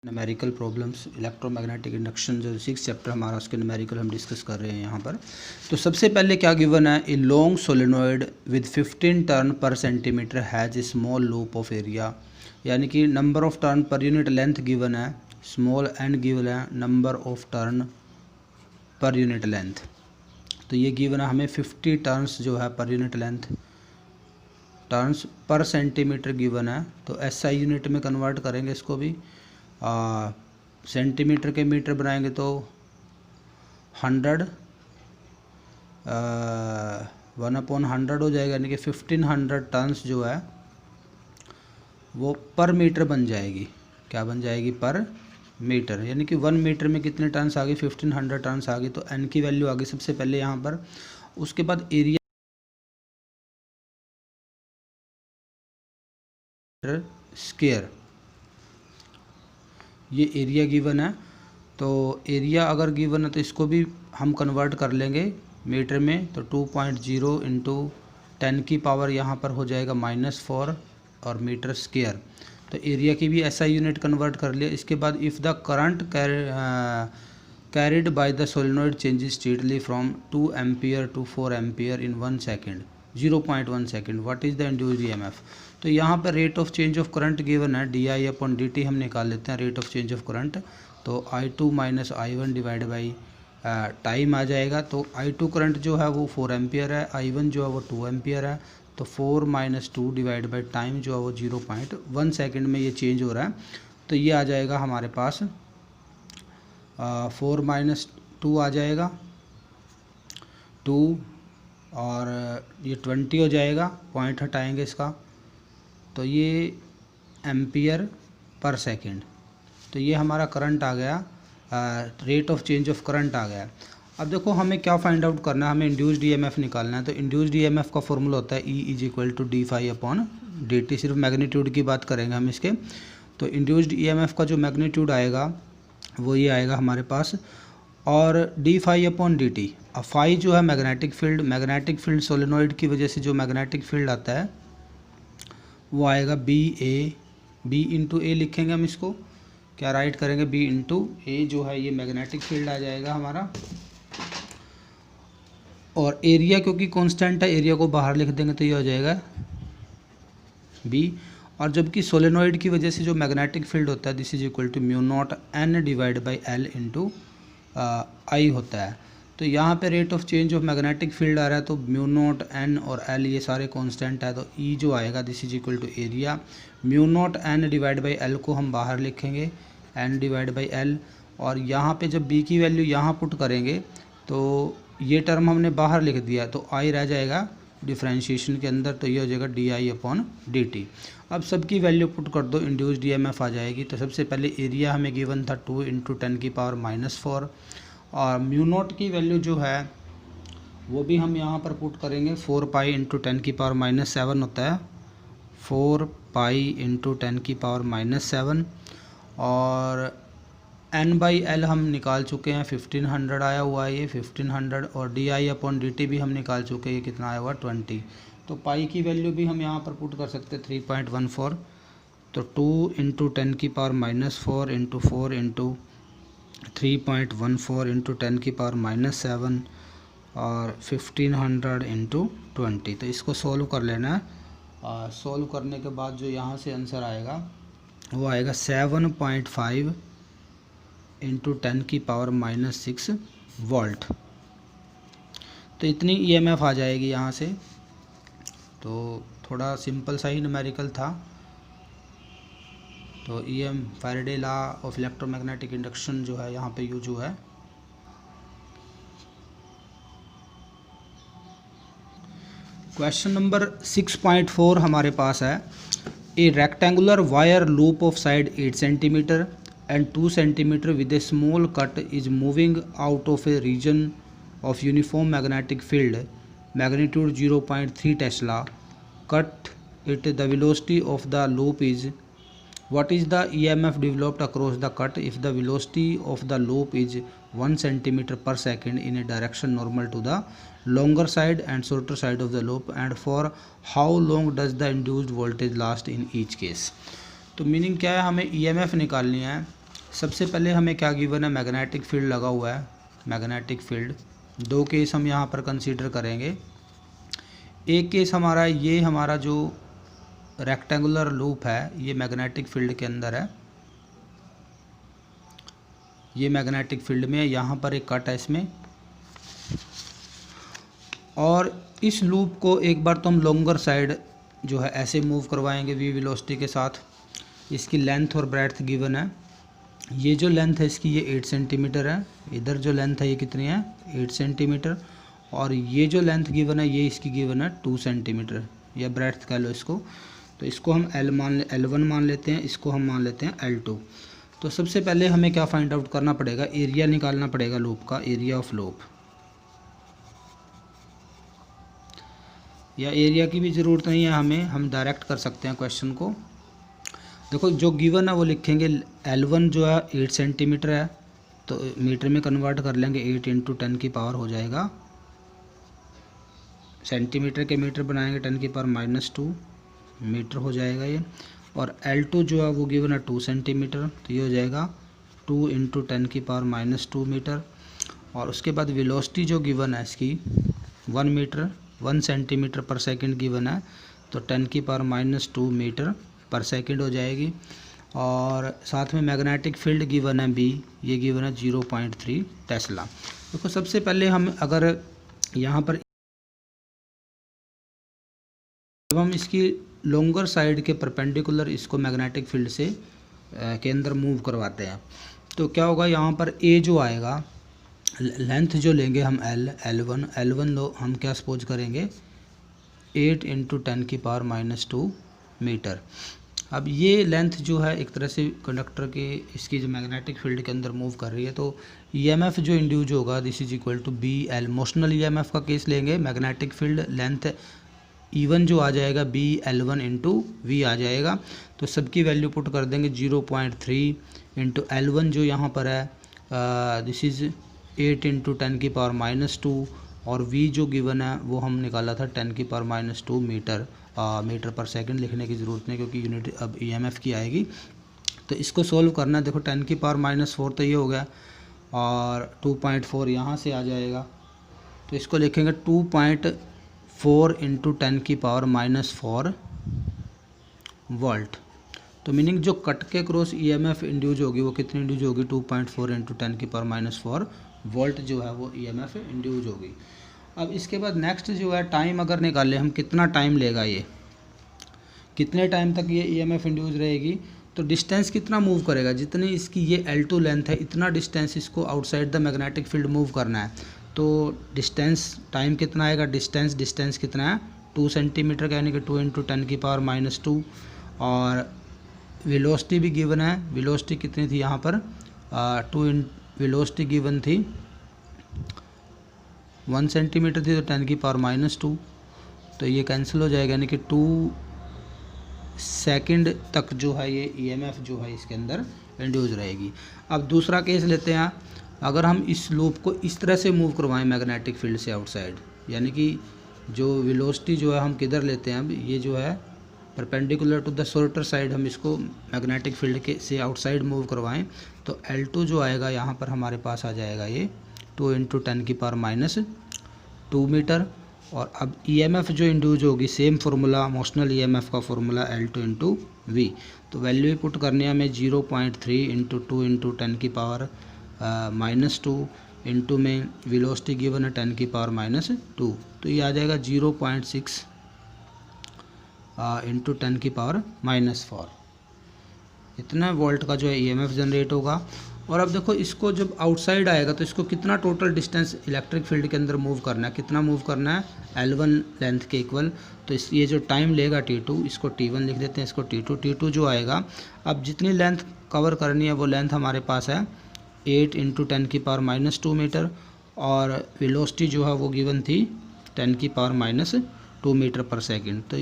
Numerical problems electromagnetic induction जो 6 chapter हमारा उसके न्यूमेरिकल हम डिस्कस कर रहे हैं यहाँ पर। तो सबसे पहले क्या गिवन है, a long solenoid with 15 turn per centimetre has a small loop of area, यानी कि number of turn per unit length given है, स्मॉल एन गिवन है, number of turn per unit length. तो ये गिवन है हमें 50 turns जो है पर unit length, turns per centimetre given है। तो एसआई यूनिट में कन्वर्ट करेंगे इसको भी, सेंटीमीटर के मीटर बनाएंगे तो 100 1/100 हो जाएगा, यानी कि 1500 टन्स जो है वो पर मीटर बन जाएगी। क्या बन जाएगी? पर मीटर, यानी कि 1 मीटर में कितने टन्स आ गए? 1500 टन्स आ गए। तो एन की वैल्यू आ गई सबसे पहले यहाँ पर। उसके बाद एरिया स्क्वायर, ये एरिया गिवन है। तो एरिया अगर गिवन है तो इसको भी हम कन्वर्ट कर लेंगे मीटर में। तो 2.0 इंटू 10 की पावर यहाँ पर हो जाएगा -4 और मीटर स्क्वायर। तो एरिया की भी ऐसा यूनिट कन्वर्ट कर लिया। इसके बाद if the current carried by the solenoid changes steadily from 2 ampere to 4 ampere in 1 second, 0.1 second, what is the induced EMF. तो यहाँ पर rate of change of current given है, di/dt हम निकाल लेते हैं rate of change of current. तो I2 - I1 divide by time आ जाएगा। तो I2 करंट जो है वो 4 एम्पियर है, I1 जो है वो 2 एम्पियर है। तो 4 - 2 डिवाइड बाई टाइम जो है वो 0.1 सेकेंड में ये चेंज हो रहा है। तो ये आ जाएगा हमारे पास 4 - 2 आ जाएगा 2 और ये 20 हो जाएगा, पॉइंट हटाएंगे इसका। तो ये एम्पियर पर सेकेंड। तो ये हमारा करंट आ गया, rate of change of current आ गया। अब देखो हमें क्या फाइंड आउट करना है, हमें इंड्यूस्ड ईएमएफ निकालना है। तो इंड्यूस्ड ईएमएफ का फॉर्मूला होता है E = d∅/dt। सिर्फ मैग्नीट्यूड की बात करेंगे हम इसके। तो इंड्यूस्ड ईएमएफ का जो मैग्नीट्यूड आएगा वो ये आएगा हमारे पास, और d∅/dt। अब फाई जो है मैग्नेटिक फील्ड सोलेनॉइड की वजह से जो मैग्नेटिक फील्ड आता है वो आएगा B इंटू ए लिखेंगे हम इसको। क्या राइट करेंगे? B इंटू ए जो है ये मैग्नेटिक फील्ड आ जाएगा हमारा। और एरिया क्योंकि कांस्टेंट है, एरिया को बाहर लिख देंगे तो ये हो जाएगा B। और जबकि सोलेनॉइड की वजह से जो मैग्नेटिक फील्ड होता है this is equal to μ0 n divide by L into I होता है। तो यहाँ पे rate of change of magnetic field आ रहा है, तो μ0 n और L ये सारे कांस्टेंट है। तो E जो आएगा this is equal to area μ0 n divide by L को हम बाहर लिखेंगे n डिवाइड बाई L। और यहाँ पे जब B की वैल्यू यहाँ पुट करेंगे तो ये टर्म हमने बाहर लिख दिया, तो I रह जाएगा डिफ्रेंशिएशन के अंदर। तो ये हो जाएगा di/dt। अब सबकी वैल्यू पुट कर दो, इंड्यूस्ड ईएमएफ आ जाएगी। तो सबसे पहले एरिया हमें गिवन था 2 इंटू 10 की पावर -4, और μ0 की वैल्यू जो है वो भी हम यहाँ पर पुट करेंगे। 4 पाई इंटू 10 की पावर -7 होता है, 4 पाई इंटू 10 की पावर -7। और n/L हम निकाल चुके हैं, 1500 आया हुआ है ये 1500। और di/dt भी हम निकाल चुके हैं, ये कितना आया हुआ 20। तो पाई की वैल्यू भी हम यहाँ पर पुट कर सकते हैं 3.14। तो 2 इंटू 10 की पावर -4 इंटू 4 इंटू 3.14 इंटू 10 की पावर -7 और 1500 इंटू 20। तो इसको सॉल्व कर लेना है। सॉल्व करने के बाद जो यहाँ से आंसर आएगा वो आएगा 7.5 इंटू 10 की पावर -6 वोल्ट। तो इतनी ईएमएफ आ जाएगी यहाँ से। तो थोड़ा सिंपल सा ही न्यूमेरिकल था। तो Faraday law of electromagnetic induction जो है यहाँ पे यूज हुआ है। क्वेश्चन नंबर 6.4 हमारे पास है, a rectangular wire loop of side 8 centimetre and 2 centimetre with a small cut is moving out of a region of uniform magnetic field, magnitude 0.3 tesla, cut it the velocity of the loop is, what is the EMF developed across the cut if the velocity of the loop is 1 centimeter per second in a direction normal to the longer side and shorter side of the loop, and for how long does the induced voltage last in each case। तो meaning क्या है, हमें EMF निकालनी है सबसे पहले हमें क्या गिवन है, मैग्नेटिक फील्ड लगा हुआ है, मैग्नेटिक फील्ड। दो केस हम यहाँ पर कंसीडर करेंगे। एक केस हमारा ये, हमारा जो रेक्टेंगुलर लूप है ये मैग्नेटिक फील्ड के अंदर है, ये मैग्नेटिक फील्ड में है, यहाँ पर एक कट है इसमें। और इस लूप को एक बार तो हम लॉन्गर साइड जो है ऐसे मूव करवाएंगे v वेलोसिटी के साथ। इसकी लेंथ और ब्रेड्थ गिवन है। ये जो लेंथ है इसकी ये 8 सेंटीमीटर है, इधर जो लेंथ है ये कितनी है 8 सेंटीमीटर, और ये जो लेंथ गिवन है ये इसकी गिवन है 2 सेंटीमीटर, या ब्रेड्थ कह लो इसको। तो इसको हम L1 मान लेते हैं, इसको हम मान लेते हैं L2। तो सबसे पहले हमें क्या फाइंड आउट करना पड़ेगा, एरिया निकालना पड़ेगा लूप का, एरिया ऑफ लूप। या एरिया की भी ज़रूरत नहीं है हमें, हम डायरेक्ट कर सकते हैं क्वेश्चन को। देखो जो गिवन है वो लिखेंगे, L1 जो है 8 सेंटीमीटर है, तो मीटर में कन्वर्ट कर लेंगे, 8 × 10 की पावर हो जाएगा, सेंटीमीटर के मीटर बनाएंगे 10 की पावर -2 मीटर हो जाएगा ये। और L2 जो है वो गिवन है 2 सेंटीमीटर, तो ये हो जाएगा 2 × 10 की पावर -2 मीटर। और उसके बाद वेलोसिटी जो गिवन है इसकी 1 सेंटीमीटर पर सेकंड गिवन है, तो 10 की पावर -2 मीटर पर सेकंड हो जाएगी। और साथ में मैग्नेटिक फील्ड गिवन है B, ये गिवन है 0.3 टेस्ला। देखो सबसे पहले हम अगर यहाँ पर जब हम इसकी लॉन्गर साइड के परपेंडिकुलर इसको मैग्नेटिक फील्ड से के अंदर मूव करवाते हैं, तो क्या होगा, यहाँ पर A जो आएगा, लेंथ जो लेंगे हम L1 लो, हम क्या सपोज करेंगे 8 × 10 की पावर -2 मीटर। अब ये लेंथ जो है एक तरह से कंडक्टर के इसकी जो मैग्नेटिक फील्ड के अंदर मूव कर रही है, तो EMF जो इंड्यूस होगा this is equal to BL। Motional EMF का केस लेंगे, मैग्नेटिक फील्ड लेंथ E1 जो आ जाएगा BL1 × V आ जाएगा। तो सबकी वैल्यू पुट कर देंगे 0.3 × L1 जो यहाँ पर है दिस इज़ 8 × 10 की पावर -2, और V जो गिवन है वो हम निकाला था 10 की पावर -2 मीटर पर सेकंड। लिखने की ज़रूरत नहीं क्योंकि यूनिट अब EMF की आएगी। तो इसको सोल्व करना है, देखो 10 की पावर -4 तो ये हो गया, और 2.4 यहाँ से आ जाएगा, तो इसको लिखेंगे 2.4 × 10 की पावर -4 वोल्ट। तो मीनिंग जो कट के क्रॉस EMF इंड्यूस होगी वो कितनी इंड्यूस होगी, 2.4 × 10 की पावर -4 वोल्ट जो है वो EMF इंड्यूस होगी। अब इसके बाद नेक्स्ट जो है टाइम अगर निकाले हम, कितना टाइम लेगा ये, कितने टाइम तक ये EMF इंड्यूस रहेगी, तो डिस्टेंस कितना मूव करेगा, जितनी इसकी ये L2 लेंथ है इतना डिस्टेंस इसको outside the magnetic field move करना है। तो डिस्टेंस टाइम कितना आएगा, डिस्टेंस कितना है 2 सेंटीमीटर, यानी कि 2 × 10 की पावर -2। और वेलोसिटी भी गिवन है, वेलोसिटी कितनी थी यहाँ पर वेलोसिटी गिवन थी 1 सेंटीमीटर थी, तो 10 की पावर -2, तो ये कैंसिल हो जाएगा, यानी कि 2 सेकंड तक जो है ये EMF जो है इसके अंदर इंड्यूस रहेगी। अब दूसरा केस लेते हैं, अगर हम इस लूप को इस तरह से मूव करवाएं मैग्नेटिक फील्ड से आउटसाइड, यानी कि जो वेलोसिटी जो है हम किधर लेते हैं, अब ये जो है perpendicular to the shorter side हम इसको मैग्नेटिक फील्ड के से आउटसाइड मूव करवाएं, तो L2 जो आएगा यहाँ पर हमारे पास आ जाएगा ये 2 × 10 की पावर -2 मीटर। और अब EMF जो इंड्यूस होगी सेम फार्मूला, मोशनल EMF का फार्मूला L2 × V। तो वैल्यू पुट करने हमें 0.3 × 2 × 10 की पावर -2 इंटू में वेलोसिटी गिवन है 10 की पावर -2, तो ये आ जाएगा 0.6 × 10 की पावर -4। इतना वोल्ट का जो है EMF जनरेट होगा। और अब देखो इसको जब आउटसाइड आएगा तो इसको कितना टोटल डिस्टेंस इलेक्ट्रिक फील्ड के अंदर मूव करना है, कितना मूव करना है L1 लेंथ के इक्वल। तो ये जो टाइम लेगा T2, इसको T1 लिख देते हैं, इसको T2 जो आएगा, अब जितनी लेंथ कवर करनी है वो लेंथ हमारे पास है 8 × 10 की पावर -2 मीटर, और वेलोसिटी जो है वो गिवन थी 10 की पावर -2 मीटर पर सेकंड। तो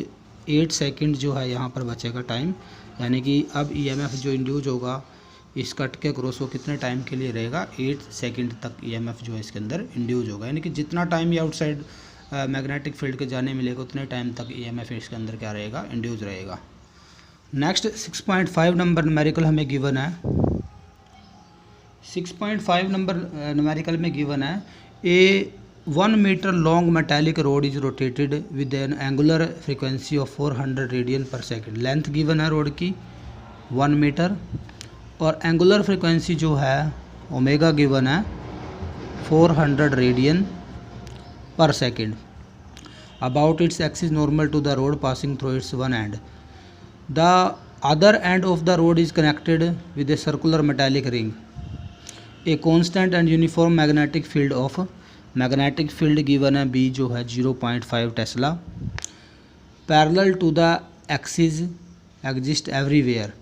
8 सेकंड जो है यहाँ पर बचेगा टाइम, यानी कि अब EMF जो इंड्यूस होगा इस कट के क्रॉस वो कितने टाइम के लिए रहेगा, 8 सेकंड तक EMF जो है इसके अंदर इंड्यूस होगा। यानी कि जितना टाइम ये आउटसाइड मैग्नेटिक फील्ड के जाने मिलेगा उतने टाइम तक EMF इसके अंदर क्या रहेगा, इंड्यूस रहेगा। नेक्स्ट 6.5 नंबर न्यूमेरिकल हमें गिवन है, 6.5 नंबर न्यूमेरिकल में गिवन है, a 1 metre long metallic rod is rotated with an angular frequency of 400 radian पर सेकेंड। लेंथ गिवन है रोड की 1 मीटर और एंगुलर फ्रीक्वेंसी जो है ओमेगा गिवन है 400 रेडियन पर second. About its axis normal to the rod passing through its one end. The other end of the rod is connected with a circular metallic ring. A constant and uniform magnetic field of, magnetic field given है B जो है 0.5 tesla. Parallel to the axis exist everywhere.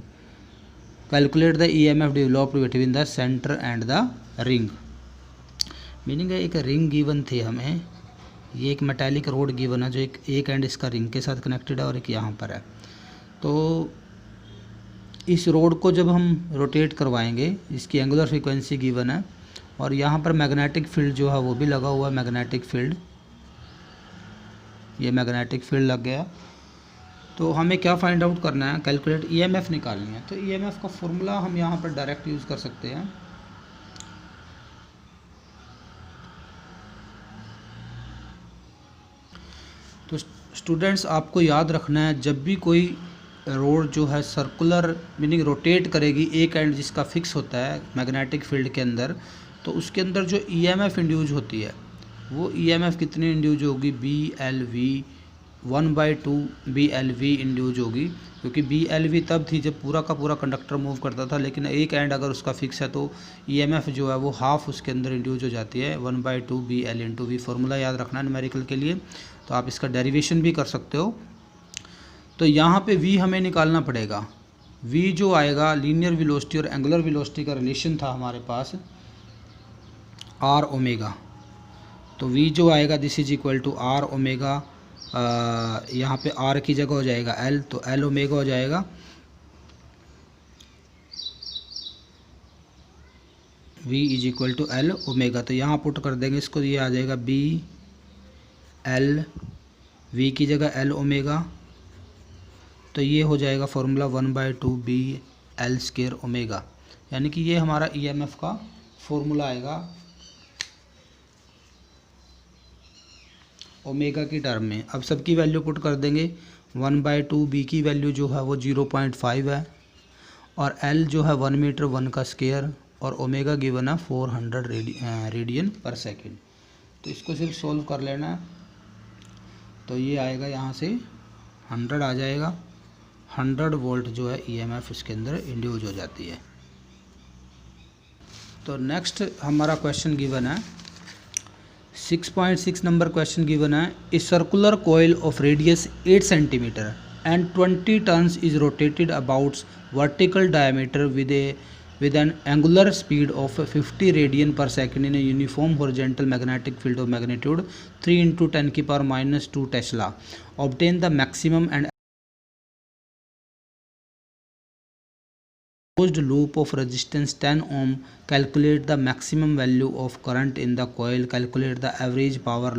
Calculate the EMF developed between the centre and the ring. Meaning है एक ring given थी हमें, ये एक metallic road given है जो एक एंड इसका रिंग के साथ कनेक्टेड है और एक यहाँ पर है। तो इस रोड को जब हम रोटेट करवाएंगे, इसकी एंगुलर फ्रीक्वेंसी गिवन है और यहाँ पर मैग्नेटिक फील्ड जो है वो भी लगा हुआ है, मैग्नेटिक फील्ड, ये मैग्नेटिक फील्ड लग गया। तो हमें क्या फाइंड आउट करना है, कैलकुलेट ईएमएफ निकालनी है। तो ईएमएफ का फॉर्मूला हम यहाँ पर डायरेक्ट यूज़ कर सकते हैं। तो स्टूडेंट्स आपको याद रखना है, जब भी कोई रोड जो है सर्कुलर मीनिंग रोटेट करेगी, एक एंड जिसका फिक्स होता है मैग्नेटिक फील्ड के अंदर, तो उसके अंदर जो ईएमएफ इंड्यूज होती है वो ईएमएफ कितनी इंड्यूज होगी, BLV 1/2 BLV इंड्यूज होगी। क्योंकि BLV तब थी जब पूरा का पूरा कंडक्टर मूव करता था, लेकिन एक एंड अगर उसका फिक्स है तो ईएमएफ जो है वो हाफ उसके अंदर इंड्यूज हो जाती है, 1/2 BL/V। फार्मूला याद रखना है न्यूमेरिकल के लिए, तो आप इसका डेरिवेशन भी कर सकते हो। तो यहाँ पे V हमें निकालना पड़ेगा। V जो आएगा, लीनियर वेलोसिटी और एंगुलर वेलोसिटी का रिलेशन था हमारे पास R ओमेगा। तो V जो आएगा this is equal to R omega, यहाँ पे R की जगह हो जाएगा L, तो L ओमेगा हो जाएगा। V is equal to L omega. तो यहाँ पुट कर देंगे इसको, ये आ जाएगा BL, V की जगह L ओमेगा। तो ये हो जाएगा फॉर्मूला 1/2 BL² ओमेगा, यानी कि ये हमारा ईएमएफ का फॉर्मूला आएगा ओमेगा की टर्म में। अब सबकी वैल्यू पुट कर देंगे। 1/2 B की वैल्यू जो है वो 0.5 है और L जो है 1 मीटर 1 का स्क्वायर और ओमेगा गिवन है 400 रेडियन पर सेकेंड। तो इसको सिर्फ सोल्व कर लेना है। तो ये आएगा, यहाँ से 100 आ जाएगा, 100 वोल्ट जो है ईएमएफ इसके अंदर इंड्यूज हो जाती है। तो नेक्स्ट हमारा क्वेश्चन गिवन है 6.6 नंबर क्वेश्चन गिवन है, a circular coil of radius 8 centimetre and 20 turns is rotated about vertical diameter with an angular speed of 50 radian per second in a uniform horizontal magnetic field of magnitude 3 × 10⁻² Tesla. Obtain the maximum and closed loop of resistance 10 ohm. Calculate the maximum value of current in the coil. Calculate the average power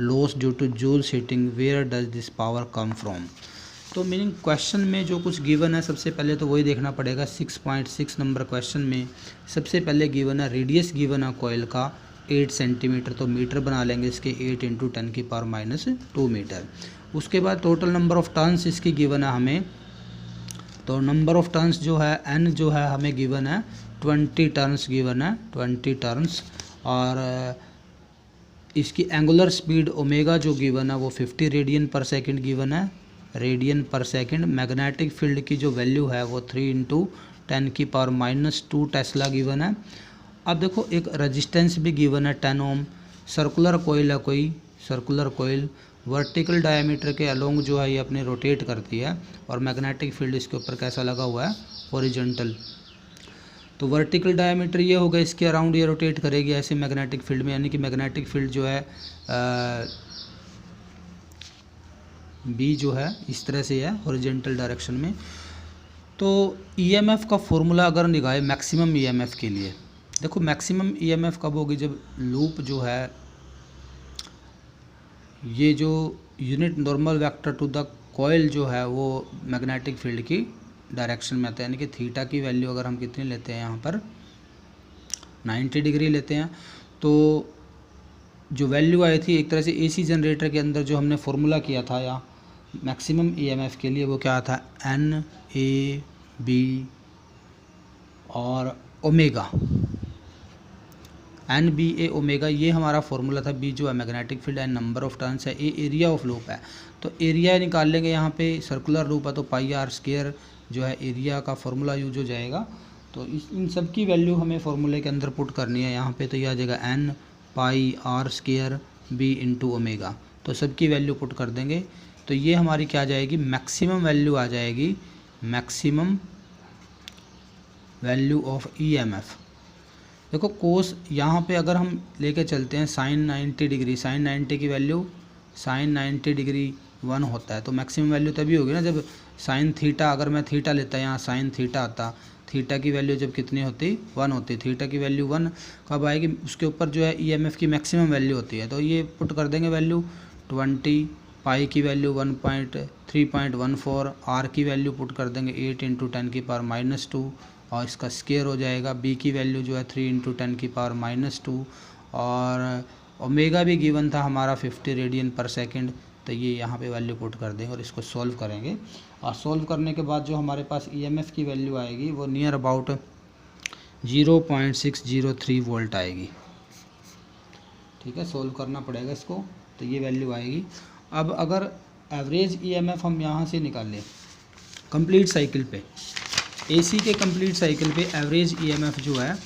loss due to Joule heating. Where does this power come from? तो meaning question में जो कुछ given है सबसे पहले तो वही देखना पड़ेगा। 6.6 नंबर क्वेश्चन में सबसे पहले गिवन है रेडियस गिवन है कॉइल का 8 सेंटीमीटर, तो मीटर बना लेंगे इसके 8 × 10⁻² मीटर। उसके बाद टोटल नंबर ऑफ टर्न्स इसकी गिवन है हमें, तो नंबर ऑफ टर्न्स जो है n जो है हमें गिवन है 20 टर्न्स गिवन है, 20 टर्न्स। और इसकी एंगुलर स्पीड ओमेगा जो गिवन है वो 50 रेडियन पर सेकेंड गिवन है, रेडियन पर सेकेंड। मैग्नेटिक फील्ड की जो वैल्यू है वो 3 × 10⁻² टेस्ला गिवन है। अब देखो एक रेजिस्टेंस भी गिवन है 10 ओम। सर्कुलर कोयल है कोई, सर्कुलर कोयल वर्टिकल डायमीटर के अलोंग जो है ये अपने रोटेट करती है और मैग्नेटिक फील्ड इसके ऊपर कैसा लगा हुआ है, हॉरिजॉन्टल। तो वर्टिकल डायमीटर ये होगा, इसके अराउंड ये रोटेट करेगी ऐसे मैग्नेटिक फील्ड में, यानी कि मैग्नेटिक फील्ड जो है बी जो है इस तरह से है हॉरिजॉन्टल डायरेक्शन में। तो ईएमएफ का फॉर्मूला अगर निकाले मैक्सिमम ईएमएफ के लिए, देखो मैक्सिमम ईएमएफ कब होगी, जब लूप जो है ये जो unit normal vector to the coil जो है वो मैग्नेटिक फील्ड की डायरेक्शन में आता है, यानी कि थीटा की वैल्यू अगर हम कितनी लेते हैं यहाँ पर 90 डिग्री लेते हैं तो जो वैल्यू आई थी एक तरह से एसी जनरेटर के अंदर जो हमने फार्मूला किया था या मैक्सिमम ईएमएफ के लिए वो क्या था, एन ए बी और omega, N B A omega, ये हमारा फार्मूला था। बी जो है magnetic field, N number of turns है, ए एरिया ऑफ लूप है। तो एरिया निकाल लेंगे, यहाँ पे सर्कुलर लूप है तो पाई आर स्क्वायर जो है एरिया का फार्मूला यूज हो जाएगा। तो इन सब की वैल्यू हमें फार्मूले के अंदर पुट करनी है यहाँ पे, तो ये आ जाएगा N pi R square B into omega. तो सबकी वैल्यू पुट कर देंगे तो ये हमारी क्या आ जाएगी, मैक्सिमम वैल्यू आ जाएगी, मैक्सिमम वैल्यू ऑफ ईएमएफ। देखो कोस यहाँ पे अगर हम लेके चलते हैं साइन 90 डिग्री, साइन 90 की वैल्यू साइन 90 डिग्री 1 होता है, तो मैक्सिमम वैल्यू तभी होगी ना जब साइन थीटा, अगर मैं थीटा लेता यहाँ साइन थीटा आता, थीटा की वैल्यू जब कितनी होती, 1 होती, थीटा की वैल्यू 1 कब आएगी, उसके ऊपर जो है ईएमएफ की मैक्सिमम वैल्यू होती है। तो ये पुट कर देंगे वैल्यू 20, पाई की वैल्यू 1.3.14, आर की वैल्यू पुट कर देंगे 8 × 10⁻², और इसका स्क्वायर हो जाएगा। बी की वैल्यू जो है 3 × 10⁻², और ओमेगा भी गिवन था हमारा 50 रेडियन पर सेकंड। तो ये यहाँ पे वैल्यू पुट कर देंगे और इसको सॉल्व करेंगे, और सॉल्व करने के बाद जो हमारे पास ईएमएफ की वैल्यू आएगी वो नियर अबाउट 0.603 वोल्ट आएगी। ठीक है, सॉल्व करना पड़ेगा इसको, तो ये वैल्यू आएगी। अब अगर एवरेज ईएमएफ हम यहाँ से निकालें कंप्लीट साइकिल पे, एसी के कंप्लीट साइकिल पे एवरेज ईएमएफ जो है,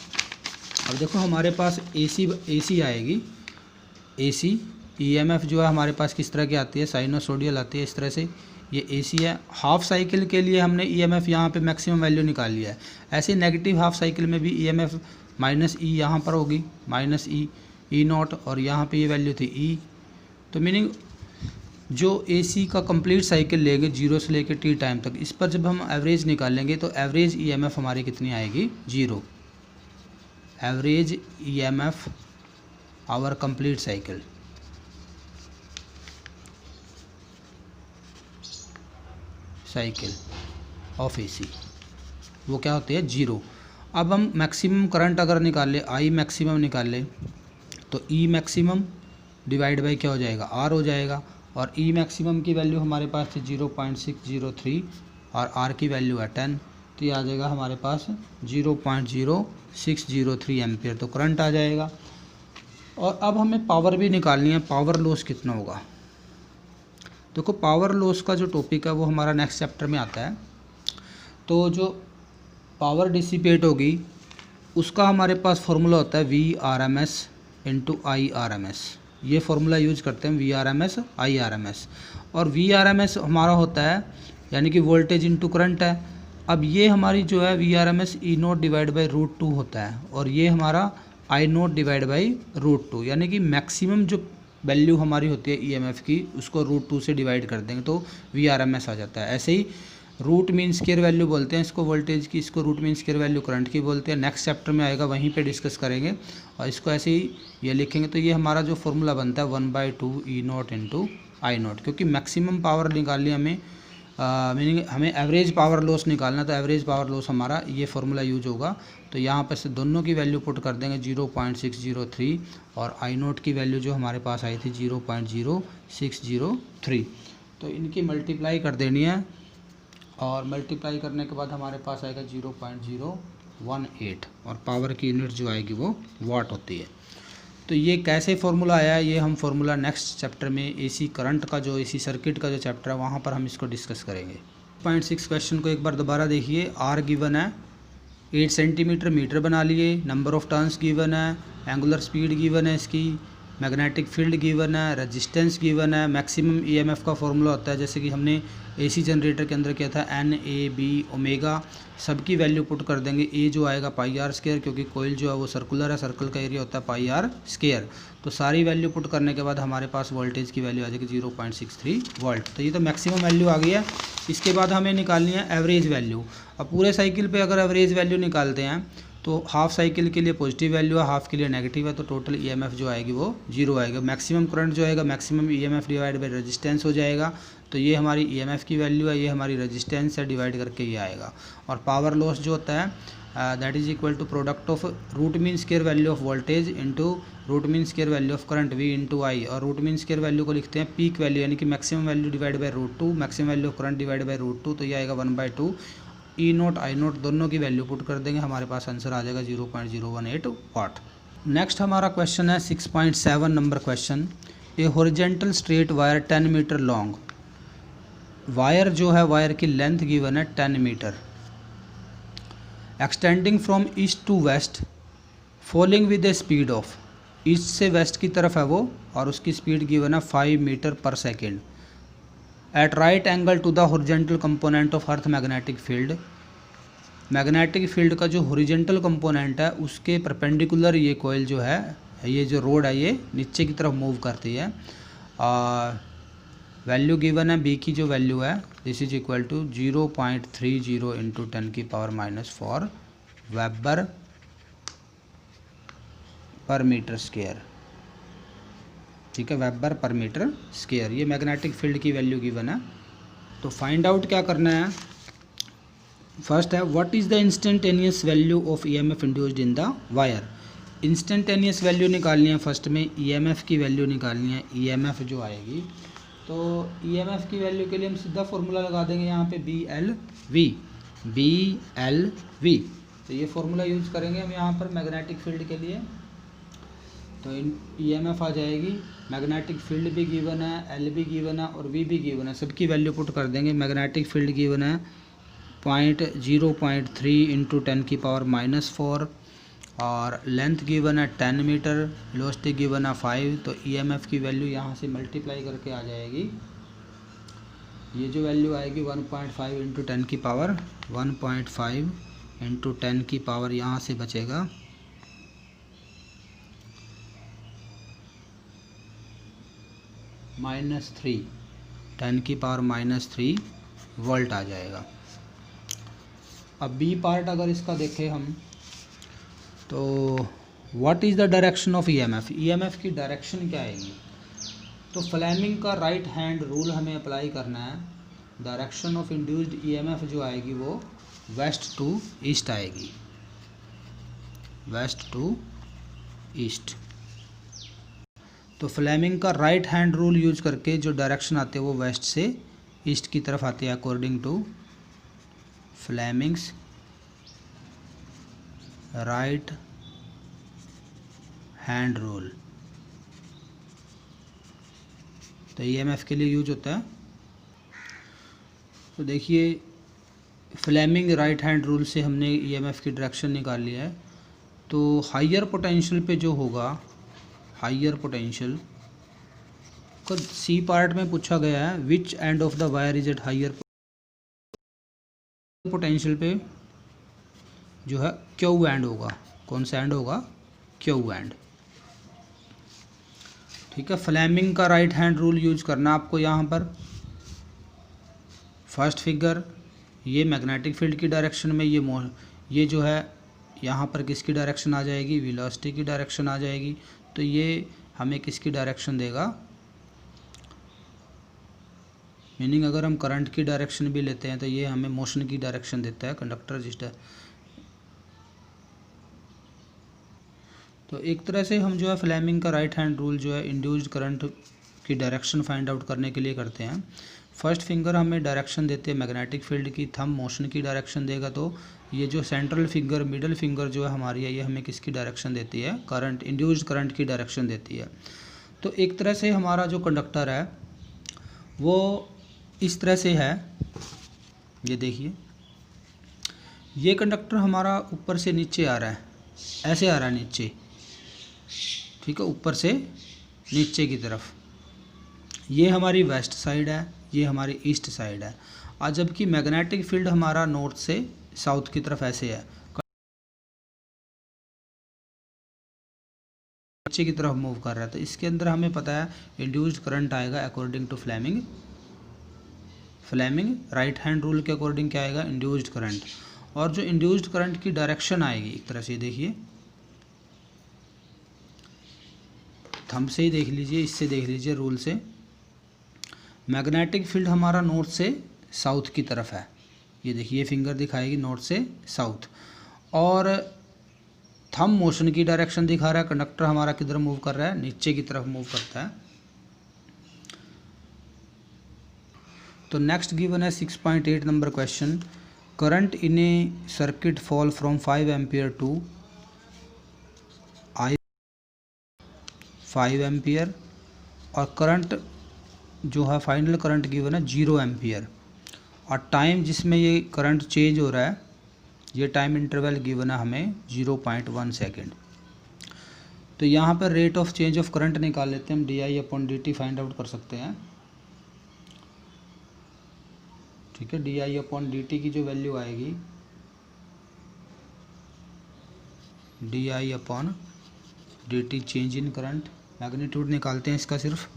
अब देखो हमारे पास एसी आएगी, एसी ईएमएफ जो है हमारे पास किस तरह की आती है, साइनोसोडियल आती है इस तरह से, ये एसी है। हाफ साइकिल के लिए हमने ईएमएफ यहाँ पे मैक्सिमम वैल्यू निकाल लिया है। ऐसे नेगेटिव हाफ साइकिल में भी ईएमएफ माइनस ई यहाँ पर होगी, माइनस ई नॉट, और यहाँ पे ये वैल्यू थी ई। तो मीनिंग जो एसी का कंप्लीट साइकिल लेंगे 0 से लेकर टी टाइम तक, इस पर जब हम एवरेज निकालेंगे तो एवरेज ईएमएफ हमारी कितनी आएगी, 0। Average EMF over complete cycle, cycle of AC, वो क्या होती है, 0। अब हम मैक्सिमम करंट अगर निकाल ले, आई मैक्सिमम निकाल ले, तो ई मैक्सिमम डिवाइड बाई क्या हो जाएगा, आर हो जाएगा, और ई मैक्सिमम की वैल्यू हमारे पास थी 0.603 और आर की वैल्यू है 10, तो ये आ जाएगा हमारे पास 0.0603 एम्पियर, तो करंट आ जाएगा। और अब हमें पावर भी निकालनी है, पावर लॉस कितना होगा। देखो पावर लॉस का जो टॉपिक है वो हमारा नेक्स्ट चैप्टर में आता है। तो जो पावर डिसिपेट होगी उसका हमारे पास फॉर्मूला होता है VRMS × IRMS, ये फार्मूला यूज करते हैं VRMS IRMS, और VRMS हमारा होता है यानी कि वोल्टेज इंटू करंट है। अब ये हमारी जो है VRMS E0 डिवाइड बाई √2 होता है, और ये हमारा I0 डिवाइड बाई √2, यानी कि मैक्सिमम जो वैल्यू हमारी होती है ईएमएफ की उसको √2 से डिवाइड कर देंगे तो VRMS आ जाता है। ऐसे ही रूट मीन स्क्वायर वैल्यू बोलते हैं इसको वोल्टेज की, इसको root mean square value current की बोलते हैं। नेक्स्ट चैप्टर में आएगा, वहीं पे डिस्कस करेंगे, और इसको ऐसे ही ये लिखेंगे। तो ये हमारा जो फॉर्मूला बनता है 1/2 E0 × I0, क्योंकि मैक्सिमम पावर निकालनी हमें, मीनिंग हमें एवरेज पावर लॉस निकालना, तो एवरेज पावर लॉस हमारा ये फार्मूला यूज होगा। तो यहाँ पर से दोनों की वैल्यू पुट कर देंगे 0.603, और I0 की वैल्यू जो हमारे पास आई थी 0.0603, तो इनकी मल्टीप्लाई कर देनी है, और मल्टीप्लाई करने के बाद हमारे पास आएगा 0.018, और पावर की यूनिट जो आएगी वो वाट होती है। तो ये कैसे फार्मूला आया है, ये हम फार्मूला नेक्स्ट चैप्टर में एसी करंट का जो एसी सर्किट का जो चैप्टर है वहाँ पर हम इसको डिस्कस करेंगे। 0.6 क्वेश्चन को एक बार दोबारा देखिए। आर गिवन है, 8 सेंटीमीटर मीटर बना लिए, नंबर ऑफ टर्न्स गिवन है, एंगुलर स्पीड गिवन है इसकी, मैग्नेटिक फील्ड गिवन है, रेजिस्टेंस गिवन है, मैक्सिमम ईएमएफ का फॉर्मूला होता है जैसे कि हमने एसी जनरेटर के अंदर किया था NAB ओमेगा, सबकी वैल्यू पुट कर देंगे। ए जो आएगा पाई आर स्क्वायर, क्योंकि कोयल जो है वो सर्कुलर है, सर्कल का एरिया होता है पाई आर स्क्वायर। तो सारी वैल्यू पुट करने के बाद हमारे पास वोल्टेज की वैल्यू आ जाएगी 0.63 वोल्ट। तो ये तो मैक्सिमम वैल्यू आ गई है। इसके बाद हमें निकालनी है एवरेज वैल्यू। अब पूरे साइकिल पे अगर एवरेज वैल्यू निकालते हैं तो हाफ साइकिल के लिए पॉजिटिव वैल्यू है, हाफ के लिए नेगेटिव है, तो टोटल ईएमएफ जो आएगी वो 0 आएगा। मैक्सिमम करंट जो आएगा maximum EMF divide by resistance हो जाएगा। तो ये हमारी ईएमएफ की वैल्यू है, ये हमारी रेजिस्टेंस है, डिवाइड करके ये आएगा। और पावर लॉस जो होता है that is equal to product of root mean square value of voltage into root mean square value of current V into I, और रूट मीन स्क्वायर वैल्यू को लिखते हैं पीक वैल्यू यानी कि maximum value divide by √2, maximum value of current divide by √2, तो ये आएगा 1/2 E0 I0 दोनों की वैल्यू पुट कर देंगे, हमारे पास आंसर आ जाएगा 0.018 वाट। नेक्स्ट हमारा क्वेश्चन है 6.7 number question. A horizontal straight wire 10 metre long, wire जो है वायर की लेंथ गिवन है 10 metre, extending from east to west, falling with a speed of, east से वेस्ट की तरफ है वो और उसकी स्पीड गिवन है 5 मीटर पर second, at right angle to the horizontal component of earth magnetic field, magnetic field का जो हॉरिजेंटल कंपोनेंट है उसके परपेंडिकुलर ये कॉइल जो है, ये जो रोड है ये नीचे की तरफ मूव करती है, और वैल्यू गिवन है बी की जो वैल्यू है this is equal to 0.30 into 10⁻⁴ weber पर मीटर स्क्वायर, ठीक है, वेबर पर मीटर स्क्वायर, ये मैग्नेटिक फील्ड की वैल्यू गिवन है। तो फाइंड आउट क्या करना है, फर्स्ट है what is the instantaneous value of EMF induced in the wire, instantaneous value निकालनी है, फर्स्ट में ईएमएफ की वैल्यू निकालनी है, ईएमएफ जो आएगी, तो ईएमएफ की वैल्यू के लिए हम सीधा फॉर्मूला लगा देंगे यहाँ पे BLV, तो ये फॉर्मूला यूज़ करेंगे हम यहाँ पर मैग्नेटिक फील्ड के लिए, तो ईएमएफ आ जाएगी, मैग्नेटिक फील्ड भी गिवन है, एल भी गिवन है और वी भी गिवन है, सबकी वैल्यू पुट कर देंगे। मैग्नेटिक फील्ड गिवन है 0.3 इंटू 10⁻⁴, और लेंथ गिवन है 10 मीटर, वेलोसिटी गिवन है 5, तो ईएमएफ की वैल्यू यहाँ से मल्टीप्लाई करके आ जाएगी, ये जो वैल्यू आएगी 1.5 इंटू 10⁻1.5 इंटू 10 की पावर यहाँ से बचेगा -3, 10⁻³ वोल्ट आ जाएगा। अब बी पार्ट अगर इसका देखें हम, तो what is the direction of EMF, EMF की डायरेक्शन क्या आएगी, तो फ्लेमिंग का राइट हैंड रूल हमें अप्लाई करना है, डायरेक्शन ऑफ इंड्यूस्ड ईएमएफ जो आएगी वो वेस्ट टू ईस्ट आएगी, वेस्ट टू ईस्ट, तो फ्लेमिंग का राइट हैंड रूल यूज करके जो डायरेक्शन आते हैं वो वेस्ट से ईस्ट की तरफ आते हैं according to Fleming's right hand rule, तो ईएमएफ के लिए यूज होता है। तो देखिए फ्लेमिंग राइट हैंड रूल से हमने ईएमएफ की डायरेक्शन निकाल लिया है, तो हायर पोटेंशियल पे जो होगा, हायर पोटेंशियल को सी पार्ट में पूछा गया है, which end of the wire is at higher potential पे जो है क्यू एंड होगा, कौन सा एंड होगा, क्यू एंड, ठीक है। फ्लेमिंग का राइट हैंड रूल यूज करना आपको यहाँ पर, फर्स्ट फिगर ये मैग्नेटिक फील्ड की डायरेक्शन में, ये जो है यहाँ पर किसकी डायरेक्शन आ जाएगी, वेलोसिटी की डायरेक्शन आ जाएगी, तो ये हमें किसकी डायरेक्शन देगा, मीनिंग अगर हम करंट की डायरेक्शन भी लेते हैं तो ये हमें मोशन की डायरेक्शन देता है कंडक्टर जिस, तो एक तरह से हम जो है फ्लेमिंग का राइट हैंड रूल जो है इंड्यूस्ड करंट की डायरेक्शन फाइंड आउट करने के लिए करते हैं। फर्स्ट फिंगर हमें डायरेक्शन देते हैं मैग्नेटिक फील्ड की, थंब मोशन की डायरेक्शन देगा, तो ये जो सेंट्रल फिंगर मिडल फिंगर जो है हमारी है ये हमें किसकी डायरेक्शन देती है, करंट, इंड्यूस्ड करंट की डायरेक्शन देती है। तो एक तरह से हमारा जो कंडक्टर है वो इस तरह से है, ये देखिए ये कंडक्टर हमारा ऊपर से नीचे आ रहा है, ऐसे आ रहा है नीचे, ठीक है, ऊपर से नीचे की तरफ, ये हमारी वेस्ट साइड है, ये हमारी ईस्ट साइड है, और जबकि मैग्नेटिक फील्ड हमारा नॉर्थ से साउथ की तरफ ऐसे है, नीचे की तरफ मूव कर रहा है, तो इसके अंदर हमें पता है इंड्यूस्ड करंट आएगा according to Fleming right hand rule के अकॉर्डिंग क्या आएगा, इंड्यूस्ड करंट, और जो इंड्यूस्ड करंट की डायरेक्शन आएगी एक तरह से देखिए, थंब से ही देख लीजिए, इससे देख लीजिए रूल से, मैग्नेटिक फील्ड हमारा नॉर्थ से साउथ की तरफ है, ये देखिए फिंगर दिखाएगी नॉर्थ से साउथ, और थंब मोशन की डायरेक्शन दिखा रहा है, कंडक्टर हमारा किधर मूव कर रहा है, नीचे की तरफ मूव करता है। तो नेक्स्ट गिवन है 6.8 number question, current in a circuit fall from 5 ampere to 5 ampere और करंट जो है फाइनल करंट गिवन है 0 एम्पियर और टाइम जिसमें ये करंट चेंज हो रहा है, ये टाइम इंटरवल गिवन है हमें 0.1 सेकेंड। तो यहाँ पर rate of change of current निकाल लेते हैं हम, di/dt फाइंड आउट कर सकते हैं। ठीक है, di/dt की जो वैल्यू आएगी, di/dt change in current, magnitude निकालते हैं इसका सिर्फ,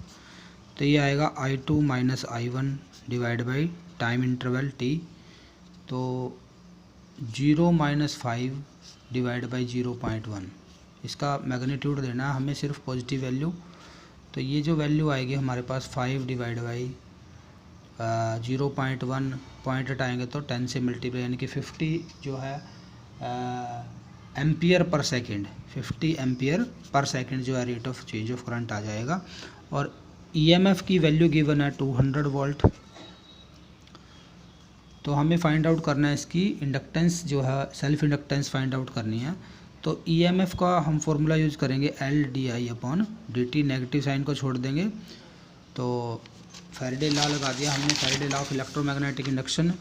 तो ये आएगा I2 minus I1 divide by time interval t, तो 0 माइनस 5 डिवाइड बाई 0.1, इसका मैग्नीट्यूड देना है हमें सिर्फ पॉजिटिव वैल्यू। तो ये जो वैल्यू आएगी हमारे पास 5 डिवाइड बाई 0.1 पॉइंट हटाएंगे तो 10 से मल्टीप्लाई, यानी कि 50 जो है ampere per second, 50 ampere per second जो है rate of change of current आ जाएगा। और ईएमएफ की वैल्यू गिवन है 200 वोल्ट। तो हमें फाइंड आउट करना है इसकी इंडक्टेंस जो है, सेल्फ इंडक्टेंस फाइंड आउट करनी है। तो ईएमएफ का हम फॉर्मूला यूज़ करेंगे LDI/dt, नेगेटिव साइन को छोड़ देंगे। तो फैराडे लॉ लगा दिया हमने, Faraday law of electromagnetic induction,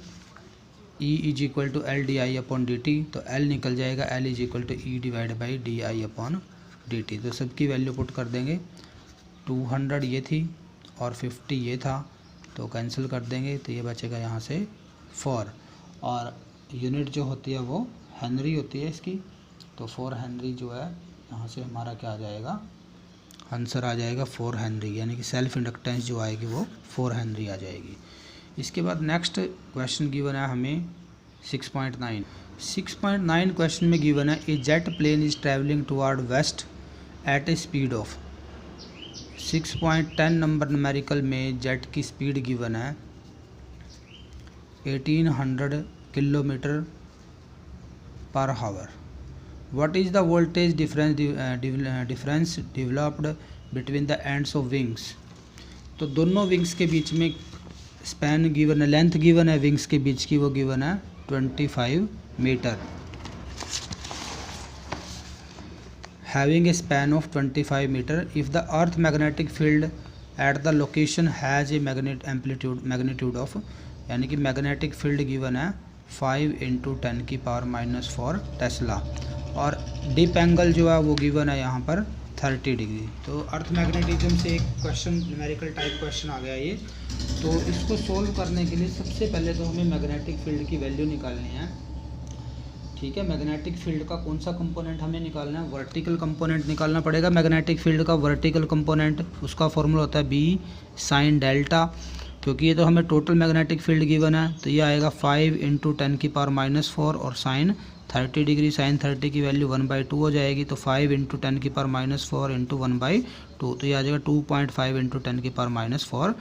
E is equal to LDI/dt, तो L निकल जाएगा, L is equal to E divide by DI/dt। तो सबकी वैल्यू पुट कर देंगे, 200 ये थी और 50 ये था, तो कैंसिल कर देंगे, तो ये बचेगा यहाँ से 4, और यूनिट जो होती है वो हेनरी होती है इसकी, तो 4 हेनरी जो है यहाँ से हमारा क्या आ जाएगा, आंसर आ जाएगा 4 हेनरी, यानी कि सेल्फ इंडक्टेंस जो आएगी वो 4 हेनरी आ जाएगी। इसके बाद नेक्स्ट क्वेश्चन गिवन है हमें 6.9 क्वेश्चन में गिवन है, a jet plane is travelling toward west at a speed of 6.10 number numerical में जेट की स्पीड गिवन है 1800 kilometre per hour. What is the voltage difference developed between the ends of wings? तो दोनों wings के बीच में span given है, length given है विंग्स के बीच की, वो गिवन है 25 metre, having a span of 25 metre. If the earth magnetic field at the location has a magnitude of, यानी कि मैग्नेटिक फील्ड गिवन है 5 × 10⁻⁻⁴ टेस्ला, और डिप एंगल जो है वो गिवन है यहाँ पर 30 डिग्री। तो अर्थ मैग्नेटिज्म से एक क्वेश्चन, न्यूमेरिकल टाइप क्वेश्चन आ गया ये। तो इसको सोल्व करने के लिए सबसे पहले तो हमें मैग्नेटिक फील्ड की वैल्यू निकालनी है। ठीक है, मैग्नेटिक फील्ड का कौन सा कंपोनेंट हमें निकालना है, वर्टिकल कंपोनेंट निकालना पड़ेगा। मैग्नेटिक फील्ड का वर्टिकल कंपोनेंट, उसका फॉर्मूला होता है B sin डेल्टा, क्योंकि ये तो हमें टोटल मैग्नेटिक फील्ड गिवन है, तो ये आएगा 5 × 10⁻⁻⁴, और साइन 30 डिग्री, साइन 30 की वैल्यू 1/2 हो जाएगी, तो 5 × 10⁻⁴ × 1/2, तो ये आ जाएगा 2.5 × 10⁻⁴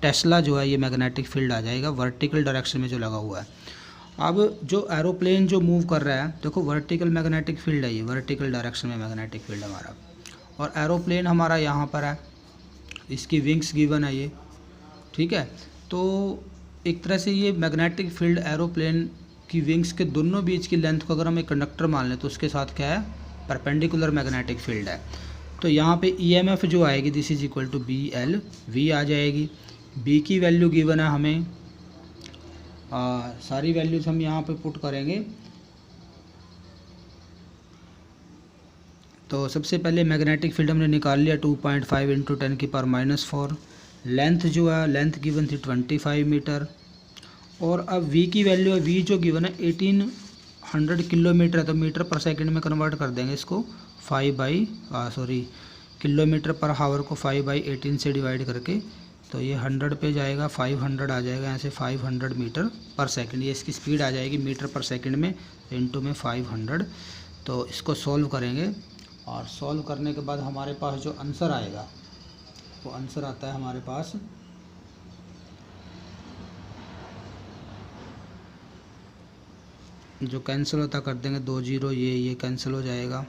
टेस्ला जो है ये मैग्नेटिक फील्ड आ जाएगा वर्टिकल डायरेक्शन में जो लगा हुआ है। अब जो एरोप्लेन जो मूव कर रहा है, देखो वर्टिकल मैग्नेटिक फील्ड है ये, वर्टिकल डायरेक्शन में मैग्नेटिक फील्ड हमारा, और एरोप्लेन हमारा यहाँ पर है, इसकी विंग्स गिवन है ये। ठीक है, तो एक तरह से ये मैग्नेटिक फील्ड एरोप्लेन की विंग्स के दोनों बीच की लेंथ को अगर हम एक कंडक्टर मान लें तो उसके साथ क्या है, परपेंडिकुलर मैग्नेटिक फील्ड है। तो यहाँ पे ईएमएफ जो आएगी this is equal to BL/V आ जाएगी। B की वैल्यू गिवन है हमें, सारी वैल्यूज हम यहाँ पे पुट करेंगे। तो सबसे पहले मैग्नेटिक फील्ड हमने निकाल लिया 2.5 × 10⁻⁴, लेंथ जो है, लेंथ गिवन थी 25 मीटर, और अब V की वैल्यू है, V जो गिवन है 1800 किलोमीटर है, तो मीटर पर सेकंड में कन्वर्ट कर देंगे इसको, किलोमीटर पर आवर को 5/18 से डिवाइड करके, तो ये 100 पे जाएगा, 500 आ जाएगा, यहाँ से 500 मीटर पर सेकंड, ये इसकी स्पीड आ जाएगी मीटर पर सेकंड में, इनटू में 500। तो इसको सॉल्व करेंगे, और सॉल्व करने के बाद हमारे पास जो आंसर आएगा वो आंसर आता है हमारे पास 9 जो कैंसिल होता कर देंगे, 2 0, ये कैंसिल हो जाएगा।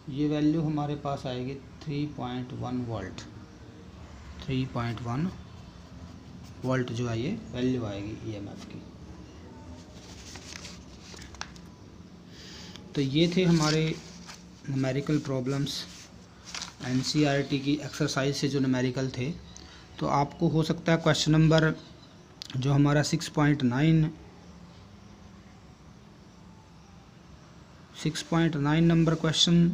ये वैल्यू हमारे पास आएगी 3.1 वोल्ट। 3.1 वोल्ट जो है ये वैल्यू आएगी ईएमएफ की। तो ये थे हमारे न्यूमेरिकल प्रॉब्लम्स एनसीईआरटी की एक्सरसाइज से जो न्यूमेरिकल थे। तो आपको हो सकता है क्वेश्चन नंबर जो हमारा 6.9 नंबर क्वेश्चन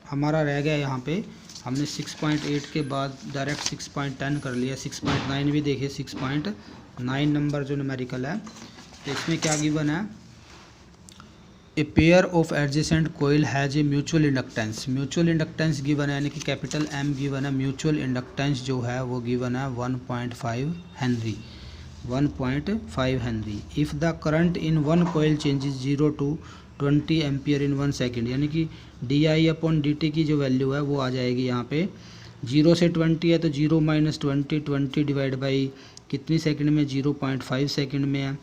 हमारा रह गया। यहाँ पे हमने 6.8 के बाद डायरेक्ट 6.10 कर लिया। 6.9 भी देखिए, 6.9 नंबर जो न्यूमेरिकल है। तो इसमें क्या गिवन है, a pair of adjacent coil has a mutual inductance. Mutual inductance given है, यानी कि कैपिटल एम गिवन है। म्यूचुअल इंडक्टेंस जो है वो गिवन है 1.5 henry. 1.5 henry. If the current in one coil changes 0 to 20 ampere in 1 second, यानी कि di/dt की जो वैल्यू है वो आ जाएगी यहाँ पे 0 से 20 है तो 0 - 20, 20 डिवाइड बाई कितनी सेकंड में, 0.5 सेकंड में है,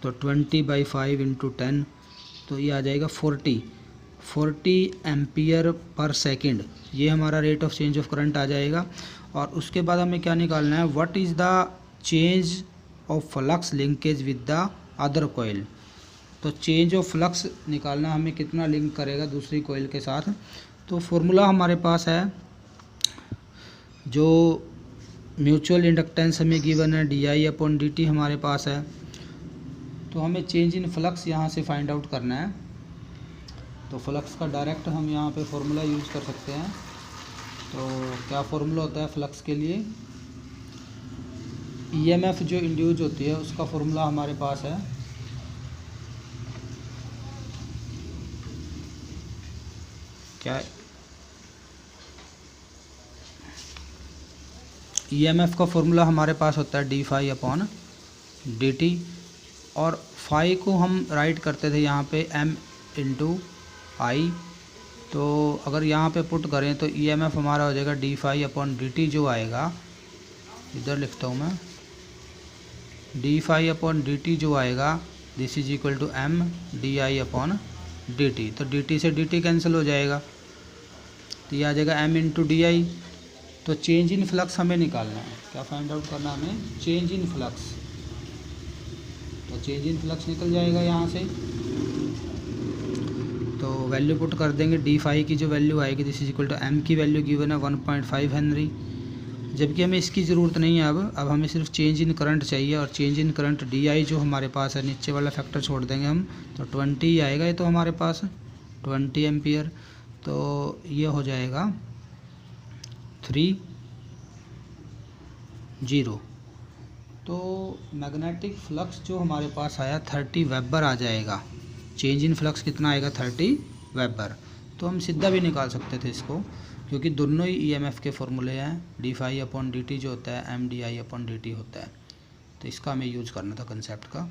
तो 20/5 × 10, तो ये आ जाएगा 40 एम्पियर पर सेकंड। ये हमारा rate of change of current आ जाएगा। और उसके बाद हमें क्या निकालना है, what is the change of flux linkage with the other coil. तो चेंज ऑफ फ्लक्स निकालना, हमें कितना लिंक करेगा दूसरी कोयल के साथ। तो फॉर्मूला हमारे पास है, जो म्यूचुअल इंडक्टेंस हमें गिवन है di/dt हमारे पास है। तो हमें चेंज इन फ्लक्स यहाँ से फाइंड आउट करना है। तो फ्लक्स का डायरेक्ट हम यहाँ पे फॉर्मूला यूज़ कर सकते हैं। तो क्या फॉर्मूला होता है फ्लक्स के लिए, ईएमएफ जो इंड्यूस होती है उसका फॉर्मूला हमारे पास है, क्या ईएमएफ का फॉर्मूला हमारे पास होता है d∅/dt। और फाई को हम राइट करते थे यहाँ पे m × I। तो अगर यहाँ पे पुट करें तो ईएमएफ हमारा हो जाएगा d∅/dt जो आएगा, इधर लिखता हूँ मैं, d∅/dt जो आएगा this is equal to m di/dt। तो dt से dt कैंसिल हो जाएगा, तो ये आ जाएगा m × di। तो चेंज इन फ्लक्स हमें निकालना है, क्या फाइंड आउट करना है हमें, चेंज इन फ्लक्स। तो चेंज इन फ्लक्स निकल जाएगा यहाँ से। तो वैल्यू पुट कर देंगे, d∅ की जो वैल्यू आएगी this is equal to m की वैल्यू गिवन है 1.5 हेनरी, जबकि हमें इसकी ज़रूरत नहीं है। अब हमें सिर्फ चेंज इन करंट चाहिए। और चेंज इन करंट di जो हमारे पास है, नीचे वाला फैक्टर छोड़ देंगे हम, तो 20 आएगा। ये तो हमारे पास 20 एम्पियर। तो ये हो जाएगा 30। तो मैग्नेटिक फ्लक्स जो हमारे पास आया 30 वेबर आ जाएगा। चेंज इन फ्लक्स कितना आएगा, 30 वेबर। तो हम सीधा भी निकाल सकते थे इसको, क्योंकि दोनों ही ईएमएफ के फॉर्मूले हैं। d∅/dt जो होता है m di/dt होता है। तो इसका हमें यूज़ करना था कंसेप्ट का।